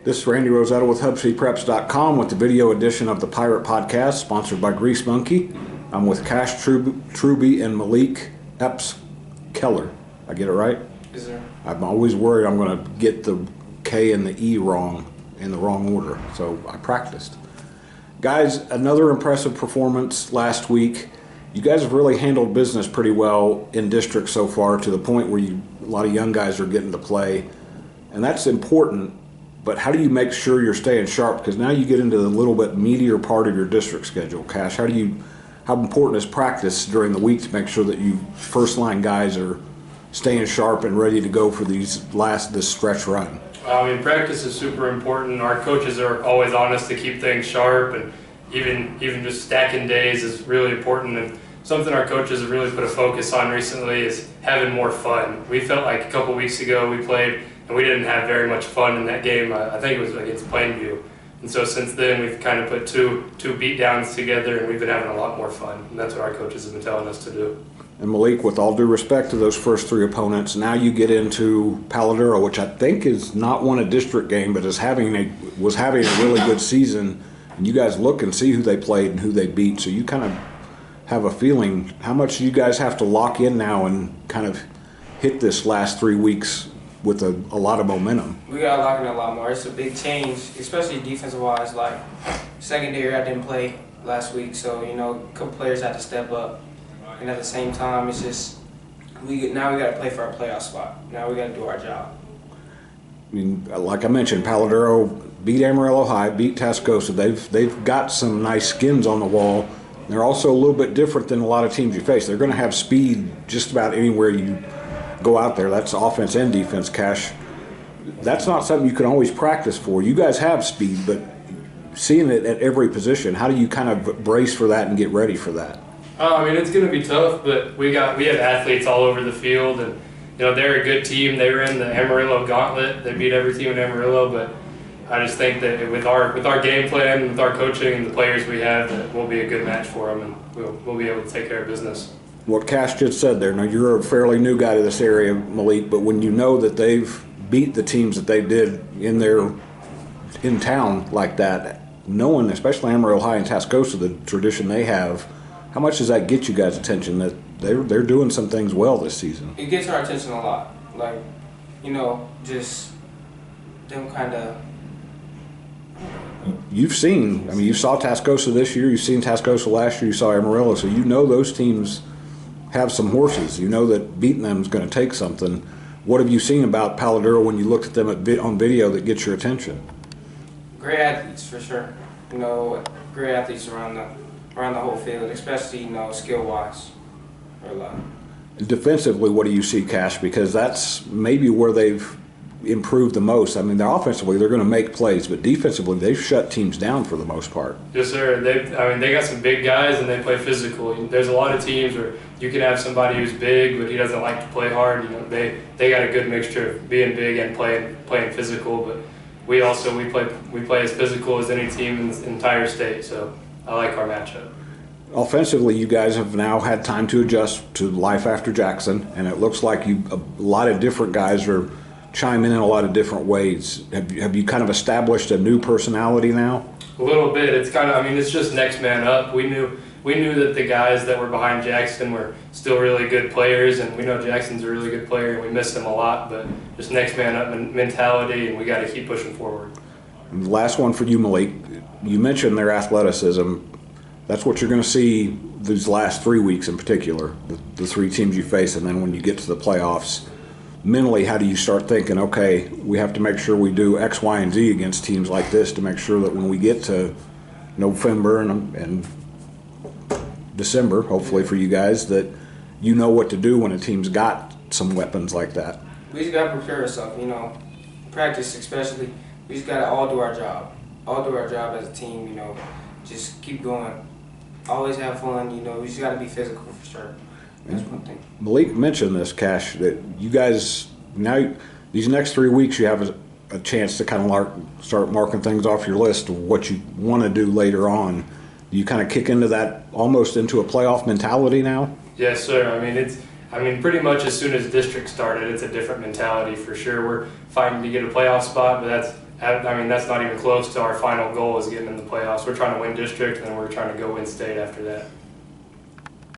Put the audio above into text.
This is Randy Rosetta with HubCpreps.com with the video edition of the Pirate Podcast, sponsored by Grease Monkey. I'm with Cash Truby and Malik Epps-Keller. I get it right? Yes, sir. I'm always worried I'm going to get the K and the E wrong in the wrong order, so I practiced. Guys, another impressive performance last week. You guys have really handled business pretty well in district so far, to the point where a lot of young guys are getting to play, and that's important. But how do you make sure you're staying sharp? Because now you get into the little bit meatier part of your district schedule. Cash, how important is practice during the week to make sure that you first line guys are staying sharp and ready to go for this stretch run? Practice is super important. Our coaches are always on us to keep things sharp, and even just stacking days is really important. And something our coaches have really put a focus on recently is having more fun. We felt like a couple weeks ago we played and we didn't have very much fun in that game. I think it was against Plainview. And so since then we've kind of put two beat downs together, and we've been having a lot more fun. And that's what our coaches have been telling us to do. And Malik, with all due respect to those first three opponents, now you get into Paladuro, which I think is not won a district game, but was having a really good season. And you guys look and see who they played and who they beat, so you kind of have a feeling. How much do you guys have to lock in now and kind of hit this last 3 weeks with a lot of momentum? We got to lock in a lot more. It's a big change, especially defensive-wise. Like, secondary, I didn't play last week, so, a couple players had to step up. And at the same time, it's just, now we got to play for our playoff spot. Now we got to do our job. I mean, like I mentioned, Paladuro beat Amarillo High, beat Tascosa. They've got some nice skins on the wall. They're also a little bit different than a lot of teams you face. They're going to have speed just about anywhere you go out there. That's offense and defense, Cash. That's not something you can always practice for. You guys have speed, but seeing it at every position, how do you kind of brace for that and get ready for that? It's going to be tough, but we have athletes all over the field, and they're a good team. They were in the Amarillo Gauntlet. They beat every team in Amarillo, but I just think that with our game plan, with our coaching and the players we have, that we'll be a good match for them, and we'll be able to take care of business. What Cash just said there, now you're a fairly new guy to this area, Malik, but when you know that they've beat the teams that they did in town like that, knowing, especially Amarillo High and Tascosa, the tradition they have, how much does that get you guys' attention that they're doing some things well this season? It gets our attention a lot. Like, just them kind of. You saw Tascosa this year, you've seen Tascosa last year, you saw Amarillo, so you know those teams have some horses. You know that beating them is going to take something. What have you seen about Paladuro when you looked at them on video that gets your attention? Great athletes, for sure. Great athletes around the whole field, especially, skill-wise. Defensively, what do you see, Cash? Because that's maybe where they've improved the most. They're offensively, they're going to make plays, but defensively, they've shut teams down for the most part. Yes, sir. They got some big guys, and they play physical. There's a lot of teams where you can have somebody who's big, but he doesn't like to play hard. They got a good mixture of being big and playing physical. But we play as physical as any team in the entire state. So I like our matchup. Offensively, you guys have now had time to adjust to life after Jackson, and it looks like a lot of different guys are chiming in a lot of different ways. Have you kind of established a new personality now? A little bit. It's kind of, it's just next man up. We knew that the guys that were behind Jackson were still really good players, and we know Jackson's a really good player, and we miss him a lot, but just next man up mentality, and we got to keep pushing forward. And the last one for you, Malik. You mentioned their athleticism. That's what you're going to see these last 3 weeks in particular, the three teams you face, and then when you get to the playoffs, mentally, how do you start thinking, okay, we have to make sure we do X, Y, and Z against teams like this to make sure that when we get to November and December, hopefully for you guys, that you know what to do when a team's got some weapons like that? We just got to prepare ourselves, practice especially. We just got to all do our job. All do our job as a team, just keep going. Always have fun, we just got to be physical for sure. That's one thing. Malik mentioned this, Cash, that you guys, now these next 3 weeks you have a chance to kind of start marking things off your list of what you want to do later on. Do you kind of kick into that, almost into a playoff mentality now? Yes, sir. Pretty much as soon as district started, it's a different mentality for sure. We're fighting to get a playoff spot, but I mean, that's not even close to our final goal is getting in the playoffs. We're trying to win district, and then we're trying to go win state after that.